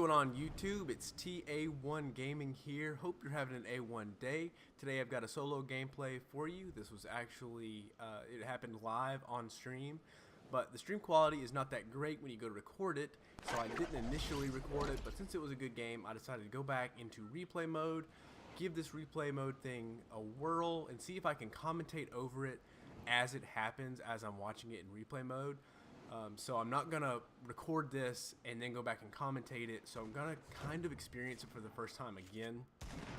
going on YouTube? It's TA1 Gaming here. Hope you're having an A1 day. Today I've got a solo gameplay for you. This was actually, it happened live on stream, but the stream quality is not that great when you go to record it, so I didn't initially record it, but since it was a good game, I decided to go back into replay mode, give this replay mode thing a whirl, and see if I can commentate over it as it happens as I'm watching it in replay mode. So I'm not gonna record this and then go back and commentate it, so I'm gonna kind of experience it for the first time again.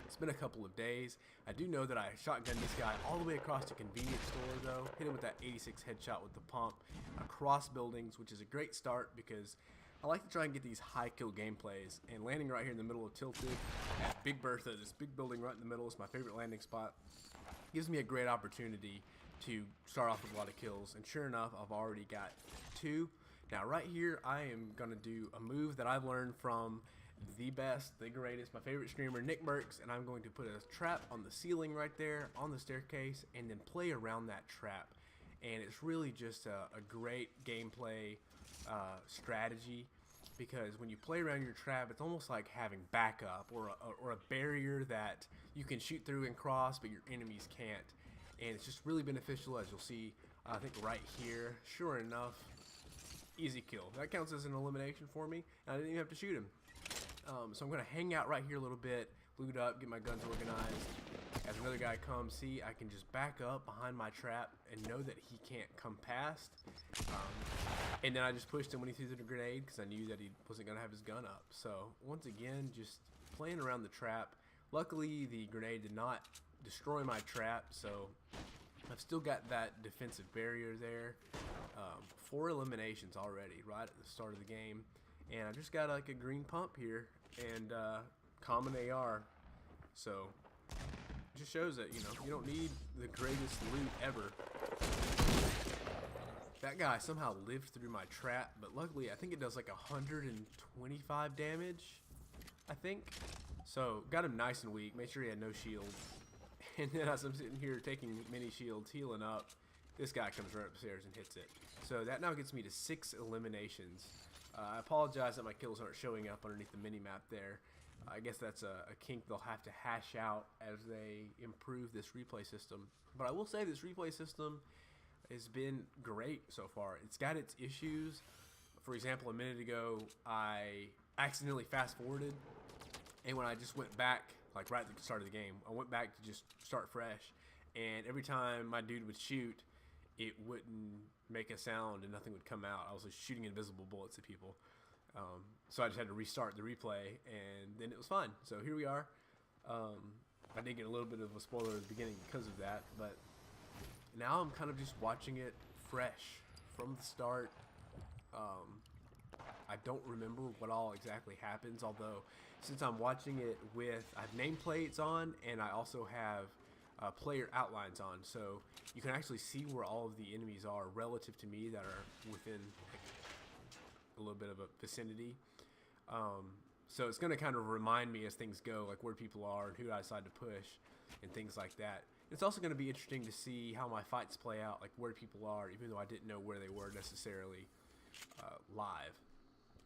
It's been a couple of days. I do know that I shotgunned this guy all the way across the convenience store though, hit him with that 86 headshot with the pump across buildings, which is a great start because I like to try and get these high kill gameplays, and landing right here in the middle of Tilted at Big Bertha, this big building right in the middle, is my favorite landing spot. Gives me a great opportunity to start off with a lot of kills, and sure enough, I've already got 2. Now right here, I am going to do a move that I've learned from the best, the greatest, my favorite streamer, Nick Merckx, and I'm going to put a trap on the ceiling right there, on the staircase, and then play around that trap. And it's really just a great gameplay strategy, because when you play around your trap, it's almost like having backup or a barrier that you can shoot through and cross, but your enemies can't. And it's just really beneficial, as you'll see, I think right here. Sure enough, easy kill. That counts as an elimination for me, and I didn't even have to shoot him. So I'm going to hang out right here a little bit, loot up, get my guns organized. As another guy comes, see, I can just back up behind my trap and know that he can't come past. And then I just pushed him when he threw the grenade because I knew that he wasn't going to have his gun up. So once again, just playing around the trap. Luckily, the grenade did not destroy my trap, so I've still got that defensive barrier there. 4 eliminations already right at the start of the game, and I just got like a green pump here and common AR, so it just shows that, you know, you don't need the greatest loot ever. That guy somehow lived through my trap, but luckily I think it does like 125 damage, I think. So got him nice and weak, made sure he had no shield. And then as I'm sitting here taking mini shields, healing up, this guy comes right upstairs and hits it. So that now gets me to 6 eliminations. I apologize that my kills aren't showing up underneath the mini-map there. I guess that's a kink they'll have to hash out as they improve this replay system. But I will say this replay system has been great so far. It's got its issues. For example, a minute ago, I accidentally fast-forwarded, and when I just went back, like right at the start of the game, I went back to just start fresh, and every time my dude would shoot, it wouldn't make a sound and nothing would come out. I was just shooting invisible bullets at people. So I just had to restart the replay, and then it was fine. So here we are. I did get a little bit of a spoiler at the beginning because of that, but now I'm kind of just watching it fresh from the start. I don't remember what all exactly happens, although since I'm watching it with, I have nameplates on, and I also have player outlines on, so you can actually see where all of the enemies are relative to me that are within like a little bit of a vicinity. So it's going to kind of remind me as things go, like where people are and who I decide to push and things like that. It's also going to be interesting to see how my fights play out, like where people are, even though I didn't know where they were necessarily live.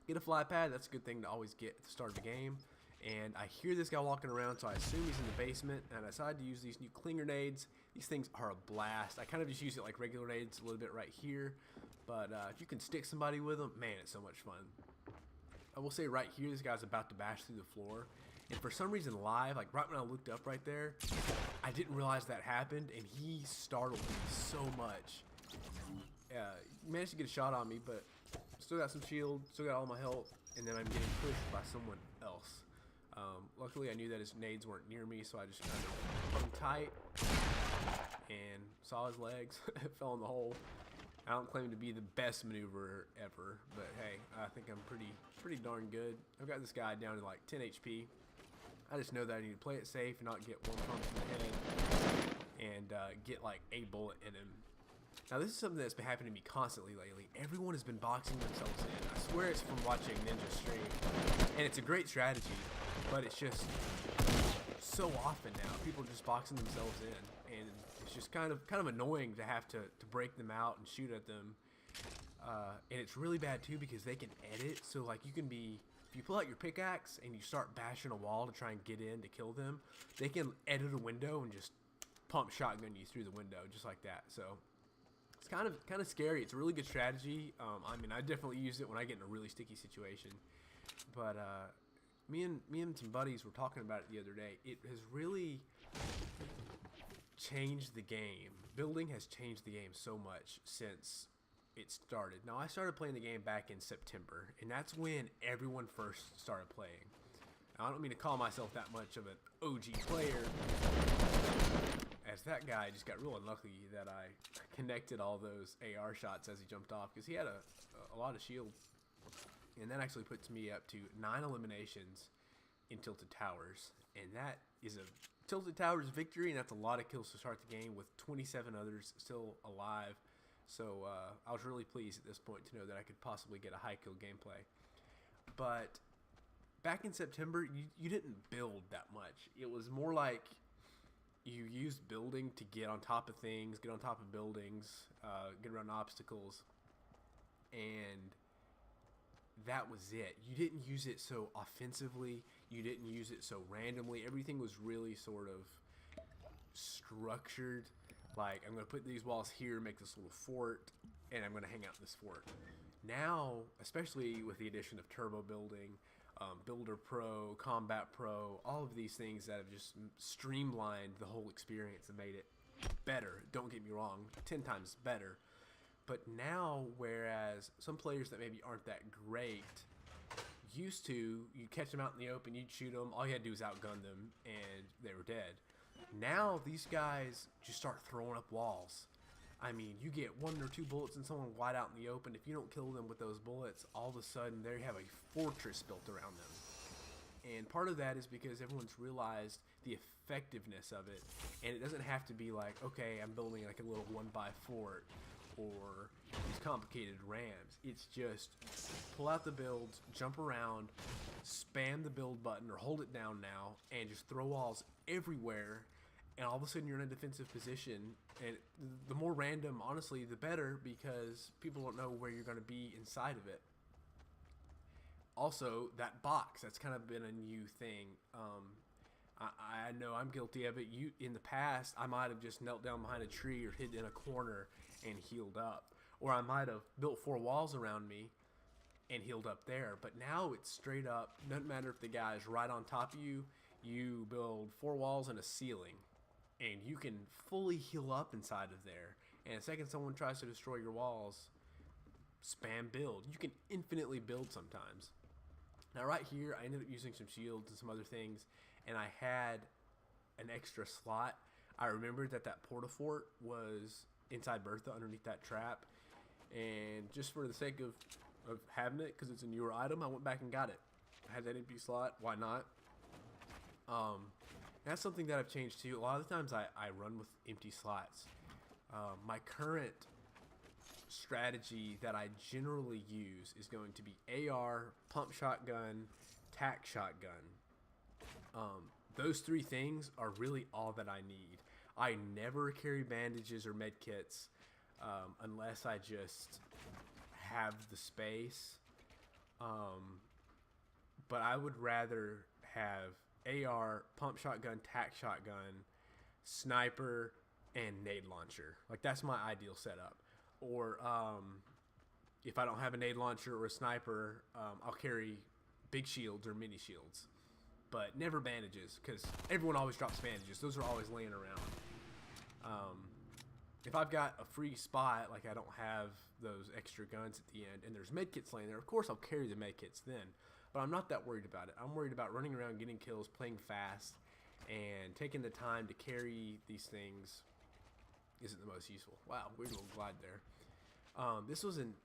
Get a fly pad, that's a good thing to always get at the start of the game. And I hear this guy walking around, so I assume he's in the basement, and I decided to use these new cling grenades. These things are a blast. I kind of just use it like regular grenades a little bit right here, but if you can stick somebody with them, man, it's so much fun. I will say right here, this guy's about to bash through the floor, and for some reason live, like right when I looked up right there, I didn't realize that happened, and he startled me so much. Managed to get a shot on me, but still got some shield, still got all my health, and then I'm getting pushed by someone else. Luckily I knew that his nades weren't near me, so I just kind of hung tight and saw his legs. Fell in the hole. I don't claim to be the best maneuverer ever, but hey, I think I'm pretty darn good. I've got this guy down to like 10 HP. I just know that I need to play it safe and not get one punch in the head and get like a bullet in him. Now this is something that's been happening to me constantly lately. Everyone has been boxing themselves in. I swear it's from watching Ninja stream, and it's a great strategy, but it's just so often now people are just boxing themselves in, and it's just kind of annoying to have to break them out and shoot at them. And it's really bad too because they can edit, so like you can be if you pull out your pickaxe and you start bashing a wall to try and get in to kill them, they can edit a window and just pump shotgun you through the window just like that. So it's kind of scary. It's a really good strategy. I mean, I definitely use it when I get in a really sticky situation. But me and some buddies were talking about it the other day. It has really changed the game. Building has changed the game so much since it started. Now, I started playing the game back in September, and that's when everyone first started playing. Now, I don't mean to call myself that much of an OG player, as that guy just got real unlucky that I connected all those AR shots as he jumped off, because he had a lot of shield. And that actually puts me up to 9 eliminations in Tilted Towers, and that is a Tilted Towers victory, and that's a lot of kills to start the game with 27 others still alive. So I was really pleased at this point to know that I could possibly get a high kill gameplay. But back in September, you didn't build that much. It was more like you used building to get on top of things, get on top of buildings, get around obstacles, and that was it. You didn't use it so offensively. You didn't use it so randomly. Everything was really sort of structured. Like, I'm going to put these walls here, make this little fort, and I'm going to hang out in this fort. Now, especially with the addition of turbo building, Builder Pro, Combat Pro, all of these things that have just streamlined the whole experience and made it better. Don't get me wrong, 10 times better. But now, whereas some players that maybe aren't that great used to, you'd catch them out in the open, you'd shoot them, all you had to do was outgun them, and they were dead. Now, these guys just start throwing up walls. I mean, you get 1 or 2 bullets and someone wide out in the open. If you don't kill them with those bullets, all of a sudden, they have a fortress built around them. And part of that is because everyone's realized the effectiveness of it. And it doesn't have to be like, okay, I'm building like a little 1x fort or these complicated rams. It's just pull out the builds, jump around, spam the build button or hold it down now, and just throw walls everywhere. And all of a sudden you're in a defensive position, and the more random, honestly, the better, because people don't know where you're going to be inside of it. Also, that box, that's kind of been a new thing. I know I'm guilty of it. In the past, I might have just knelt down behind a tree or hid in a corner and healed up. Or I might have built 4 walls around me and healed up there. But now it's straight up, doesn't matter if the guy's right on top of you, you build 4 walls and a ceiling. And you can fully heal up inside of there. And the second someone tries to destroy your walls, spam build. You can infinitely build sometimes. Now right here, I ended up using some shields and some other things, and I had an extra slot. I remembered that Portafort was inside Bertha underneath that trap. And just for the sake of having it, because it's a newer item, I went back and got it. I had that empty slot. Why not? That's something that I've changed too. A lot of the times I run with empty slots. My current strategy that I generally use is going to be AR, pump shotgun, tac shotgun. Those 3 things are really all that I need. I never carry bandages or med kits unless I just have the space. But I would rather have AR, pump shotgun, tac shotgun, sniper, and nade launcher. Like, that's my ideal setup. Or if I don't have a nade launcher or a sniper, I'll carry big shields or mini shields. But never bandages, because everyone always drops bandages. Those are always laying around. If I've got a free spot, like I don't have those extra guns at the end, and there's medkits laying there, of course I'll carry the medkits then. But I'm not that worried about it. I'm worried about running around, getting kills, playing fast, and taking the time to carry these things isn't the most useful. Wow, weird little glide there. This was an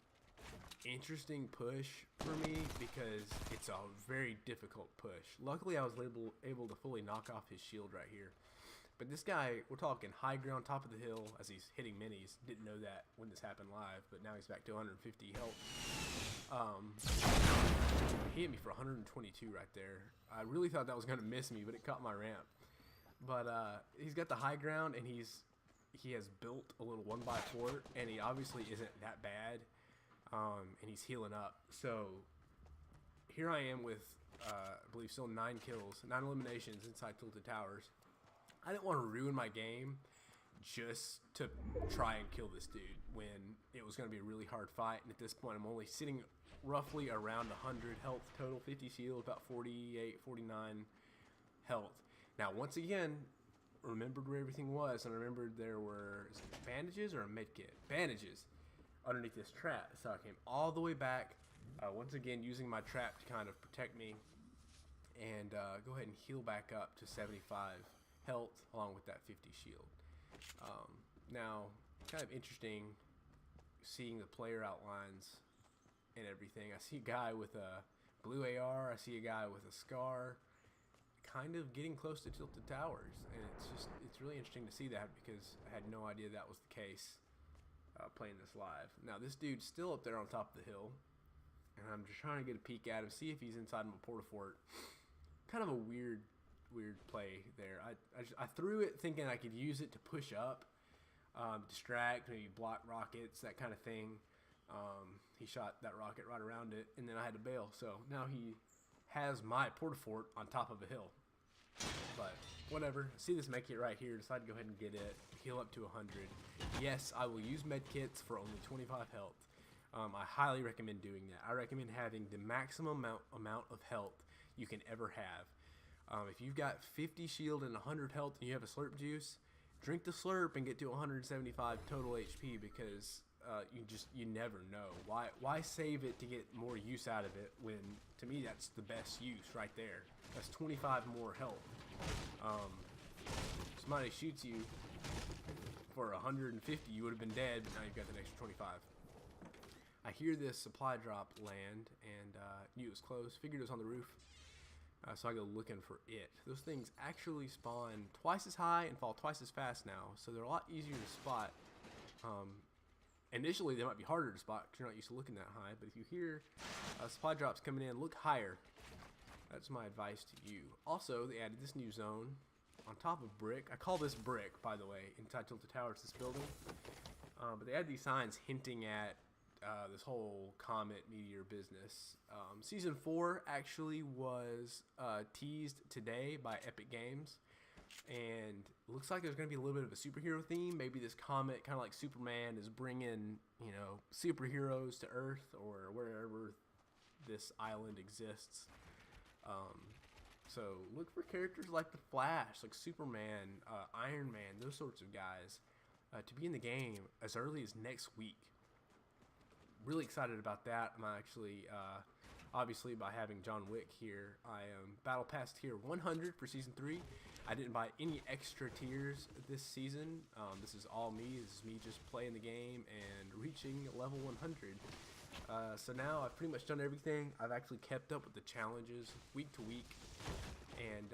interesting push for me because it's a very difficult push. Luckily, I was able to fully knock off his shield right here. But this guy, we're talking high ground, top of the hill as he's hitting minis. Didn't know that when this happened live, but now he's back to 150 health. He hit me for 122 right there. I really thought that was going to miss me, but it caught my ramp. But he's got the high ground, and he has built a little 1x fort, and he obviously isn't that bad. And he's healing up. So here I am with, I believe, still 9 kills, 9 eliminations inside Tilted Towers. I didn't want to ruin my game just to try and kill this dude when it was going to be a really hard fight. And at this point, I'm only sitting roughly around 100 health total, 50 shield, about 48, 49 health. Now, once again, remembered where everything was, and I remembered there were bandages or a med kit. Bandages underneath this trap. So I came all the way back, once again using my trap to kind of protect me, and go ahead and heal back up to 75 health along with that 50 shield. Now, kind of interesting seeing the player outlines and everything. I see a guy with a blue AR. I see a guy with a scar, kind of getting close to Tilted Towers, and it's really interesting to see that because I had no idea that was the case playing this live. Now this dude's still up there on top of the hill, and I'm just trying to get a peek at him, see if he's inside my porta-fort. Kind of a weird play there. I threw it thinking I could use it to push up, distract, maybe block rockets, that kind of thing. He shot that rocket right around it, and then I had to bail. So now he has my porta-fort on top of a hill. But whatever. See this med kit right here. Decide to go ahead and get it. Heal up to 100. Yes, I will use med kits for only 25 health. I highly recommend doing that. I recommend having the maximum amount of health you can ever have. If you've got 50 shield and 100 health and you have a slurp juice, drink the slurp and get to 175 total HP, because you never know. Why save it to get more use out of it when, to me, that's the best use right there. That's 25 more health. Somebody shoots you for 150, you would have been dead, but now you've got the extra 25. I hear this supply drop land, and knew it was close. Figured it was on the roof. So I go looking for it. Those things actually spawn twice as high and fall twice as fast now, so they're a lot easier to spot. Initially, they might be harder to spot because you're not used to looking that high, but if you hear supply drops coming in, look higher. That's my advice to you. Also, they added this new zone on top of brick. I call this brick, by the way, inside Tilted Towers, this building. But they add these signs hinting at this whole comet meteor business. Season 4 actually was teased today by Epic Games, and it looks like there's going to be a little bit of a superhero theme. Maybe this comet, kind of like Superman, is bringing, superheroes to Earth or wherever this island exists. So look for characters like the Flash, like Superman, Iron Man, those sorts of guys to be in the game as early as next week. Really excited about that. I'm actually, obviously, by having John Wick here, I am Battle Pass tier 100 for Season 3. I didn't buy any extra tiers this season. This is all me. This is me just playing the game and reaching level 100. So now I've pretty much done everything. I've actually kept up with the challenges week to week, and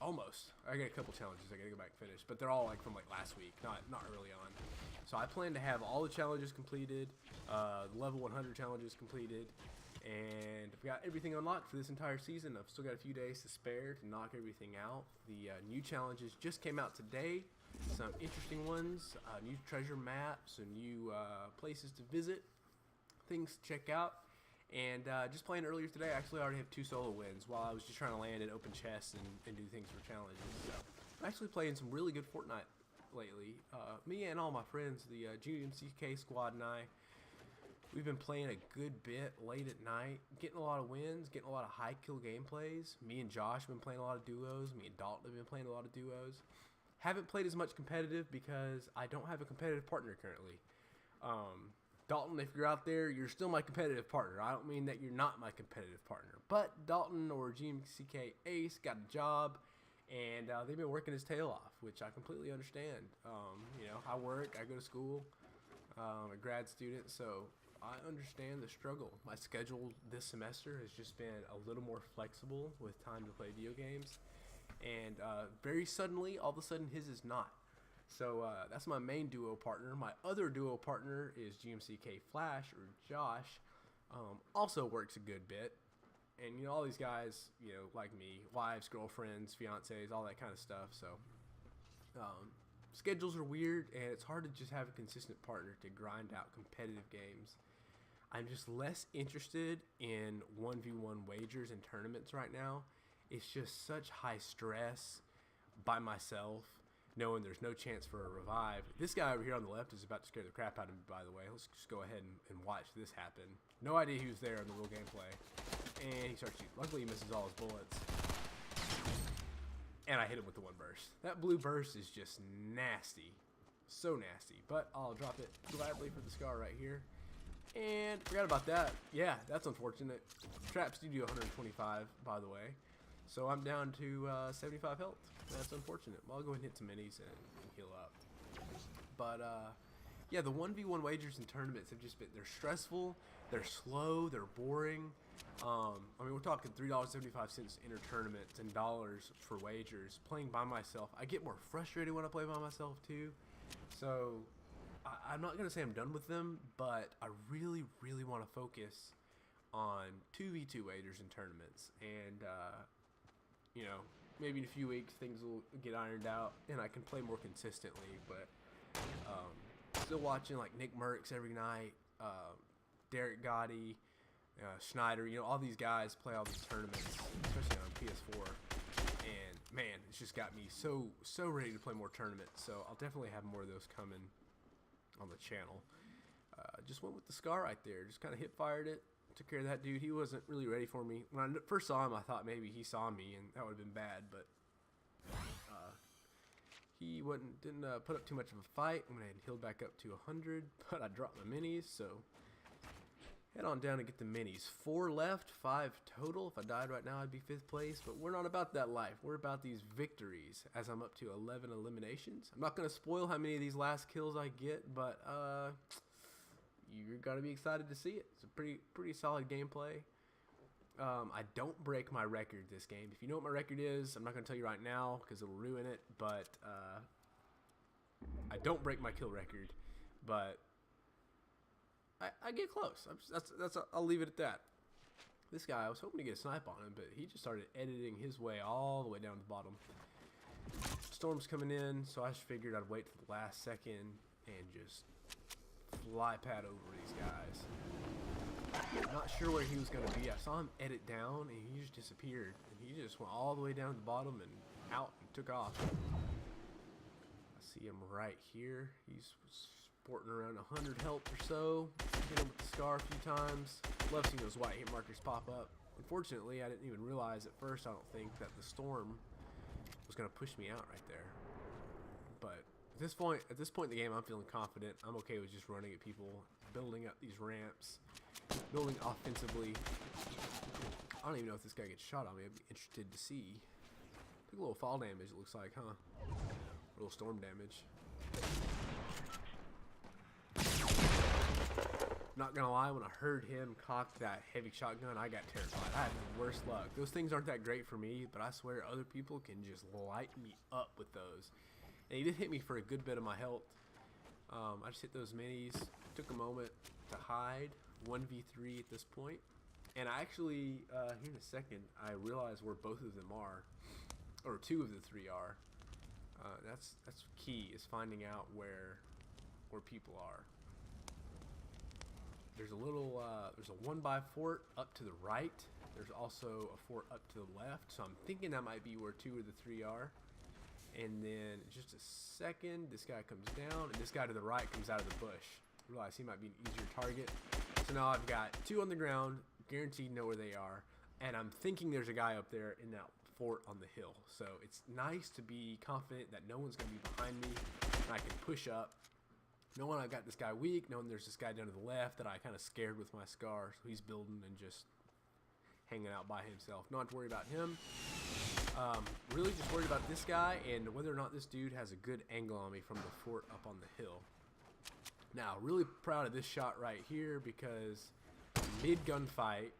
almost. I got a couple challenges I gotta go back and finish, but they're all like from like last week, not early on. So I plan to have all the challenges completed, level 100 challenges completed, and I've got everything unlocked for this entire season. I've still got a few days to spare to knock everything out. The new challenges just came out today. Some interesting ones, new treasure maps, and new places to visit, things to check out. And just playing earlier today, I actually already have 2 solo wins while I was just trying to land and open chests and do things for challenges. So I'm actually playing some really good Fortnite lately. Me and all my friends, the GMCK squad, and we've been playing a good bit late at night, getting a lot of wins, getting a lot of high kill gameplays. Me and Josh have been playing a lot of duos. Me and Dalton have been playing a lot of duos. Haven't played as much competitive because I don't have a competitive partner currently. Dalton, if you're out there, you're still my competitive partner. I don't mean that you're not my competitive partner. But Dalton or GMCK Ace got a job, and they've been working his tail off, which I completely understand. I work, I go to school, I'm a grad student, so I understand the struggle. My schedule this semester has just been a little more flexible with time to play video games. And very suddenly, all of a sudden, his is not. So that's my main duo partner. My other duo partner is GMCK Flash, or Josh. Also works a good bit. And, all these guys, like me, wives, girlfriends, fiancés, all that kind of stuff. So schedules are weird, and it's hard to just have a consistent partner to grind out competitive games. I'm just less interested in 1v1 wagers and tournaments right now. It's just such high stress by myself, knowing there's no chance for a revive. This guy over here on the left is about to scare the crap out of me, by the way. Let's just go ahead and watch this happen. No idea he was there in the real gameplay. And he starts shooting. Luckily, he misses all his bullets. And I hit him with the one burst. That blue burst is just nasty. So nasty. But I'll drop it gladly for the scar right here. And forgot about that. Yeah, that's unfortunate. Traps do 125, by the way. So I'm down to 75 health. That's unfortunate. Well, I'll go ahead and hit some minis and heal up. But yeah, the 1v1 wagers and tournaments have just been, they're stressful, they're slow, they're boring. I mean, we're talking $3.75 to enter tournaments and dollars for wagers. Playing by myself, I get more frustrated when I play by myself too. So I'm not going to say I'm done with them, but I really, really want to focus on 2v2 wagers and tournaments. And, you know, maybe in a few weeks things will get ironed out and I can play more consistently. But still watching like Nick Merckx every night, Derek Gotti, Schneider, you know, all these guys play all these tournaments, especially on PS4. And man, it's just got me so ready to play more tournaments. So I'll definitely have more of those coming on the channel. Just went with the scar right there. Just kind of hip fired it. Took care of that dude. He wasn't really ready for me. When I first saw him, I thought maybe he saw me and that would have been bad, but he didn't put up too much of a fight. I went ahead and healed back up to 100, but I dropped my minis, so head on down and get the minis. 4 left, 5 total. If I died right now, I'd be 5th place, but we're not about that life. We're about these victories as I'm up to 11 eliminations. I'm not going to spoil how many of these last kills I get, but you're going to be excited to see it. It's a pretty solid gameplay. I don't break my record this game. If you know what my record is, I'm not going to tell you right now because it'll ruin it, but I don't break my kill record, but I get close. I'll leave it at that. This guy, I was hoping to get a snipe on him, but he just started editing his way all the way down to the bottom. Storm's coming in, so I just figured I'd wait for the last second and just fly pad over these guys. Not sure where he was going to be. I saw him edit down, and he just disappeared. And he just went all the way down to the bottom and out and took off. I see him right here. He's sporting around 100 health or so. Hit him with the scar a few times. Love seeing those white hit markers pop up. Unfortunately, I didn't even realize at first, I don't think, that the storm was going to push me out right there. But at this point in the game, I'm feeling confident. I'm okay with just running at people, building up these ramps, building offensively. I don't even know if this guy gets shot on me. I'd be interested to see. Took a little fall damage, it looks like, huh? A little storm damage. Not gonna lie, when I heard him cock that heavy shotgun, I got terrified. I had the worst luck. Those things aren't that great for me, but I swear other people can just light me up with those. And he did hit me for a good bit of my health. I just hit those minis. Took a moment to hide. 1v3 at this point. And I actually, here in a second, I realize where both of them are. Or 2 of the 3 are. That's key, is finding out where people are. There's a little, there's a 1x fort up to the right. There's also a fort up to the left. So I'm thinking that might be where 2 of the 3 are. And then just a second, this guy comes down, and this guy to the right comes out of the bush. Realize he might be an easier target. So now I've got 2 on the ground, guaranteed know where they are. And I'm thinking there's a guy up there in that fort on the hill. So it's nice to be confident that no one's going to be behind me, and I can push up. Knowing I got this guy weak, knowing there's this guy down to the left that I kind of scared with my scar, so he's building and just hanging out by himself. Not to worry about him. Really just worried about this guy and whether or not this dude has a good angle on me from the fort up on the hill. Now, really proud of this shot right here because mid-gunfight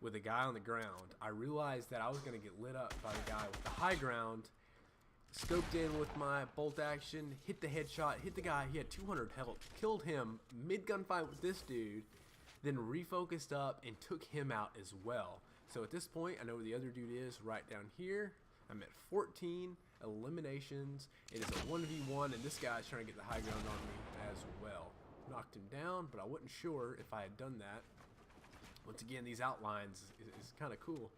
with a guy on the ground, I realized that I was going to get lit up by the guy with the high ground. Scoped in with my bolt action, hit the headshot, hit the guy, he had 200 health, killed him mid-gunfight with this dude, then refocused up and took him out as well. So at this point, I know where the other dude is, right down here. I'm at 14 eliminations. It is a 1v1, and this guy's trying to get the high ground on me as well. knocked him down, but I wasn't sure if I had done that. Once again, these outlines is kind of cool.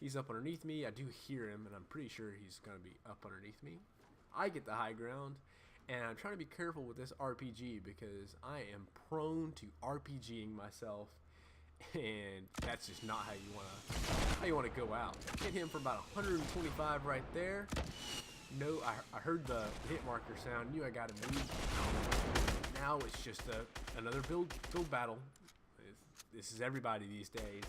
He's up underneath me. I do hear him, and I'm pretty sure he's going to be up underneath me. I get the high ground, and I'm trying to be careful with this RPG because I am prone to RPGing myself, and that's just not how you want to go out. Hit him for about 125 right there. No, I heard the hit marker sound. Knew I got to move. Now it's just another build battle. This is everybody these days.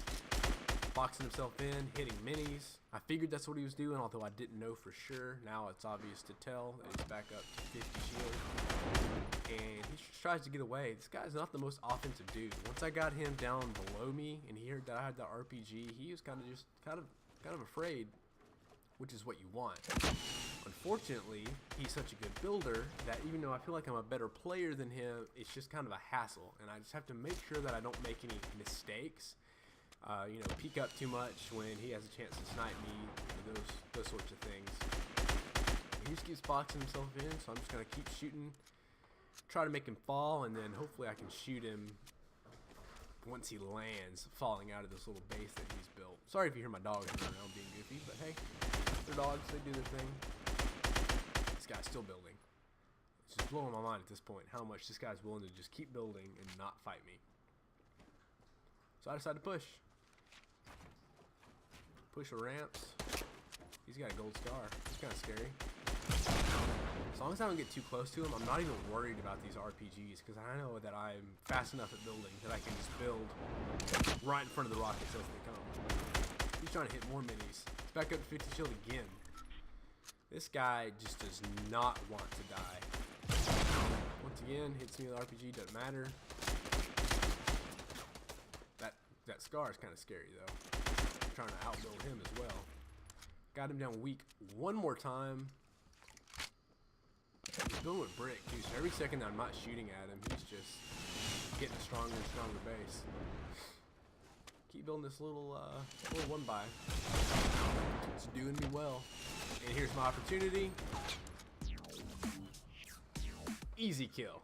Boxing himself in, hitting minis. I figured that's what he was doing, although I didn't know for sure. Now it's obvious to tell that he's back up to 50 shield. And he just tries to get away. This guy's not the most offensive dude. Once I got him down below me and he heard that I had the RPG, he was kind of afraid, which is what you want. Unfortunately, he's such a good builder that even though I feel like I'm a better player than him, it's just kind of a hassle. And I just have to make sure that I don't make any mistakes. You know, peek up too much when he has a chance to snipe me, those sorts of things. He just keeps boxing himself in, so I'm just going to keep shooting, try to make him fall, and then hopefully I can shoot him once he lands, falling out of this little base that he's built. Sorry if you hear my dogs running around being goofy, but hey, they're dogs, they do their thing. This guy's still building. It's just blowing my mind at this point how much this guy's willing to just keep building and not fight me. So I decided to push. Push the ramps. He's got a gold scar. It's kind of scary. As long as I don't get too close to him, I'm not even worried about these RPGs because I know that I'm fast enough at building that I can just build right in front of the rockets as they come. He's trying to hit more minis. He's back up to 50 shield again. This guy just does not want to die. Once again, hits me with RPG, doesn't matter. That scar is kind of scary though. I'm trying to outbuild him as well. Got him down weak one more time. He's building with brick too, so every second that I'm not shooting at him, he's just getting a stronger and stronger base. Keep building this little one by. It's doing me well. And here's my opportunity. Easy kill.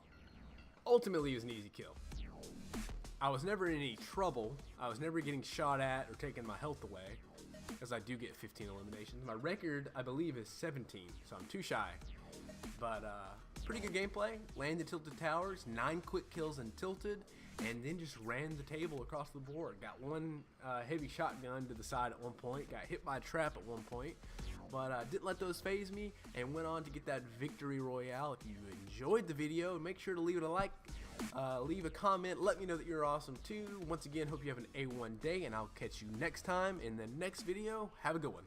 Ultimately, it was an easy kill. I was never in any trouble. I was never getting shot at or taking my health away, as I do get 15 eliminations. My record, I believe, is 17, so I'm too shy. But pretty good gameplay. Landed tilted towers, 9 quick kills and tilted, and then just ran the table across the board. Got one heavy shotgun to the side at one point. Got hit by a trap at one point. But didn't let those phase me and went on to get that victory royale. If you enjoyed the video, make sure to leave it a like, leave a comment, let me know that you're awesome too. Once again, hope you have an A1 day, and I'll catch you next time in the next video. Have a good one.